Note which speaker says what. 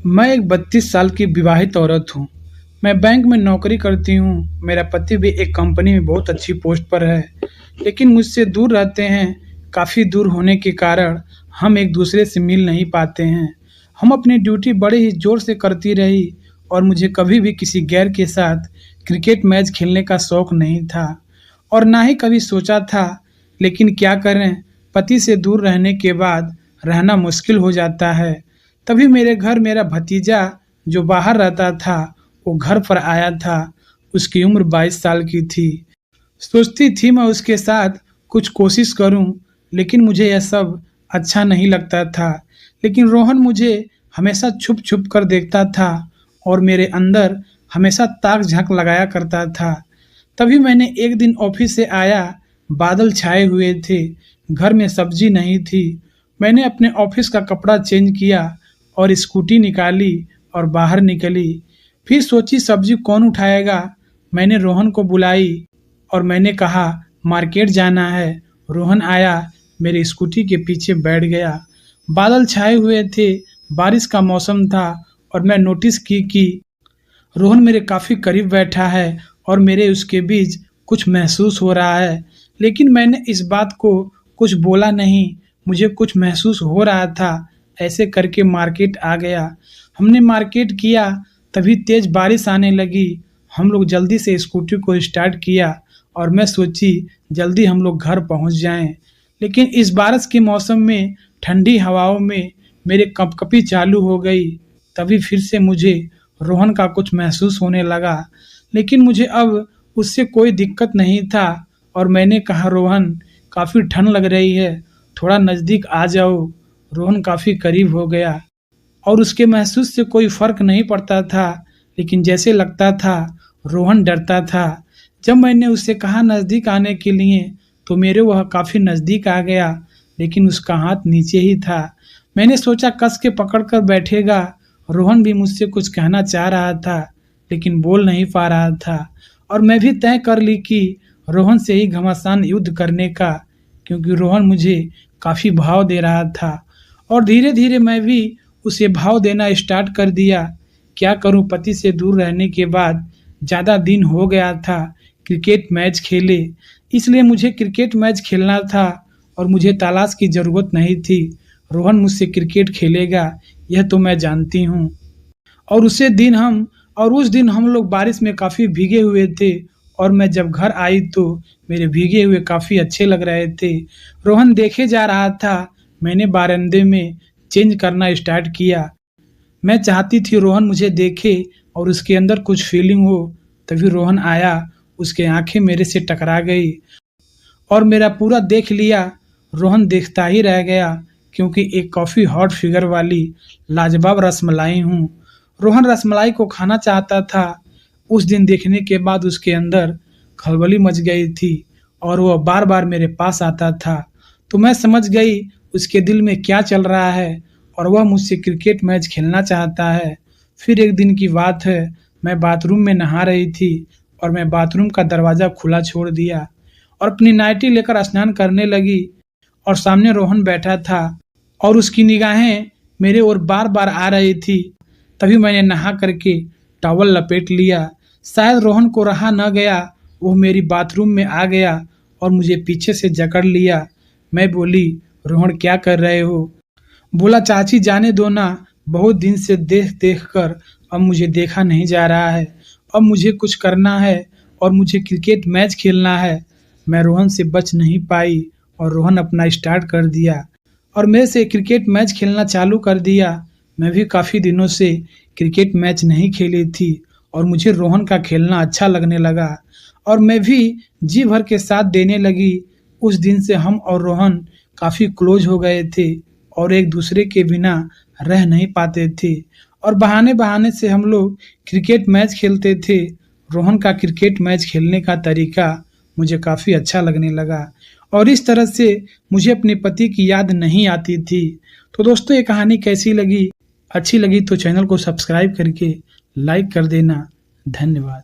Speaker 1: मैं एक 32 साल की विवाहित औरत हूँ। मैं बैंक में नौकरी करती हूँ। मेरा पति भी एक कंपनी में बहुत अच्छी पोस्ट पर है, लेकिन मुझसे दूर रहते हैं। काफ़ी दूर होने के कारण हम एक दूसरे से मिल नहीं पाते हैं। हम अपनी ड्यूटी बड़े ही ज़ोर से करती रही और मुझे कभी भी किसी गैर के साथ क्रिकेट मैच खेलने का शौक़ नहीं था और ना ही कभी सोचा था। लेकिन क्या करें, पति से दूर रहने के बाद रहना मुश्किल हो जाता है। तभी मेरे घर मेरा भतीजा जो बाहर रहता था, वो घर पर आया था। उसकी उम्र 22 साल की थी। सोचती थी मैं उसके साथ कुछ कोशिश करूं, लेकिन मुझे यह सब अच्छा नहीं लगता था। लेकिन रोहन मुझे हमेशा छुप छुप कर देखता था और मेरे अंदर हमेशा ताक झांक लगाया करता था। तभी मैंने एक दिन ऑफिस से आया, बादल छाए हुए थे, घर में सब्जी नहीं थी। मैंने अपने ऑफिस का कपड़ा चेंज किया और स्कूटी निकाली और बाहर निकली। फिर सोची सब्जी कौन उठाएगा। मैंने रोहन को बुलाई और मैंने कहा मार्केट जाना है। रोहन आया, मेरी स्कूटी के पीछे बैठ गया। बादल छाए हुए थे, बारिश का मौसम था और मैं नोटिस की कि रोहन मेरे काफ़ी करीब बैठा है और मेरे उसके बीच कुछ महसूस हो रहा है। लेकिन मैंने इस बात को कुछ बोला नहीं। मुझे कुछ महसूस हो रहा था। ऐसे करके मार्केट आ गया। हमने मार्केट किया, तभी तेज बारिश आने लगी। हम लोग जल्दी से स्कूटी को स्टार्ट किया और मैं सोची जल्दी हम लोग घर पहुंच जाएं। लेकिन इस बारिश के मौसम में ठंडी हवाओं में मेरे कंपकपी चालू हो गई। तभी फिर से मुझे रोहन का कुछ महसूस होने लगा, लेकिन मुझे अब उससे कोई दिक्कत नहीं था और मैंने कहा रोहन, काफ़ी ठंड लग रही है, थोड़ा नज़दीक आ जाओ। रोहन काफ़ी करीब हो गया और उसके महसूस से कोई फ़र्क नहीं पड़ता था, लेकिन जैसे लगता था रोहन डरता था। जब मैंने उससे कहा नज़दीक आने के लिए, तो मेरे वह काफ़ी नज़दीक आ गया, लेकिन उसका हाथ नीचे ही था। मैंने सोचा कस के पकड़ कर बैठेगा। रोहन भी मुझसे कुछ कहना चाह रहा था, लेकिन बोल नहीं पा रहा था और मैं भी तय कर ली कि रोहन से ही घमासान युद्ध करने का, क्योंकि रोहन मुझे काफ़ी भाव दे रहा था और धीरे धीरे मैं भी उसे भाव देना स्टार्ट कर दिया। क्या करूं, पति से दूर रहने के बाद ज़्यादा दिन हो गया था क्रिकेट मैच खेले, इसलिए मुझे क्रिकेट मैच खेलना था और मुझे तलाश की ज़रूरत नहीं थी। रोहन मुझसे क्रिकेट खेलेगा, यह तो मैं जानती हूँ। और उस दिन हम लोग बारिश में काफ़ी भीगे हुए थे और मैं जब घर आई तो मेरे भीगे हुए काफ़ी अच्छे लग रहे थे। रोहन देखे जा रहा था। मैंने बारांदे में चेंज करना स्टार्ट किया। मैं चाहती थी रोहन मुझे देखे और उसके अंदर कुछ फीलिंग हो। तभी रोहन आया, उसके आंखें मेरे से टकरा गई और मेरा पूरा देख लिया। रोहन देखता ही रह गया, क्योंकि एक काफ़ी हॉट फिगर वाली लाजवाब रसमलाई हूँ। रोहन रसमलाई को खाना चाहता था। उस दिन देखने के बाद उसके अंदर खलबली मच गई थी और वह बार बार मेरे पास आता था। तो मैं समझ गई उसके दिल में क्या चल रहा है और वह मुझसे क्रिकेट मैच खेलना चाहता है। फिर एक दिन की बात है, मैं बाथरूम में नहा रही थी और मैं बाथरूम का दरवाज़ा खुला छोड़ दिया और अपनी नाइटी लेकर स्नान करने लगी और सामने रोहन बैठा था और उसकी निगाहें मेरे ओर बार बार आ रही थी। तभी मैंने नहा करके टॉवल लपेट लिया। शायद रोहन को रहा न गया, वो मेरी बाथरूम में आ गया और मुझे पीछे से जकड़ लिया। मैं बोली, रोहन क्या कर रहे हो? बोला, चाची जाने दो ना, बहुत दिन से देख देख कर अब मुझे देखा नहीं जा रहा है। अब मुझे कुछ करना है और मुझे क्रिकेट मैच खेलना है। मैं रोहन से बच नहीं पाई और रोहन अपना स्टार्ट कर दिया और मेरे से क्रिकेट मैच खेलना चालू कर दिया। मैं भी काफ़ी दिनों से क्रिकेट मैच नहीं खेली थी और मुझे रोहन का खेलना अच्छा लगने लगा और मैं भी जी भर के साथ देने लगी। उस दिन से हम और रोहन काफ़ी क्लोज हो गए थे और एक दूसरे के बिना रह नहीं पाते थे और बहाने बहाने से हम लोग क्रिकेट मैच खेलते थे। रोहन का क्रिकेट मैच खेलने का तरीका मुझे काफ़ी अच्छा लगने लगा और इस तरह से मुझे अपने पति की याद नहीं आती थी। तो दोस्तों, ये कहानी कैसी लगी? अच्छी लगी तो चैनल को सब्सक्राइब करके लाइक कर देना। धन्यवाद।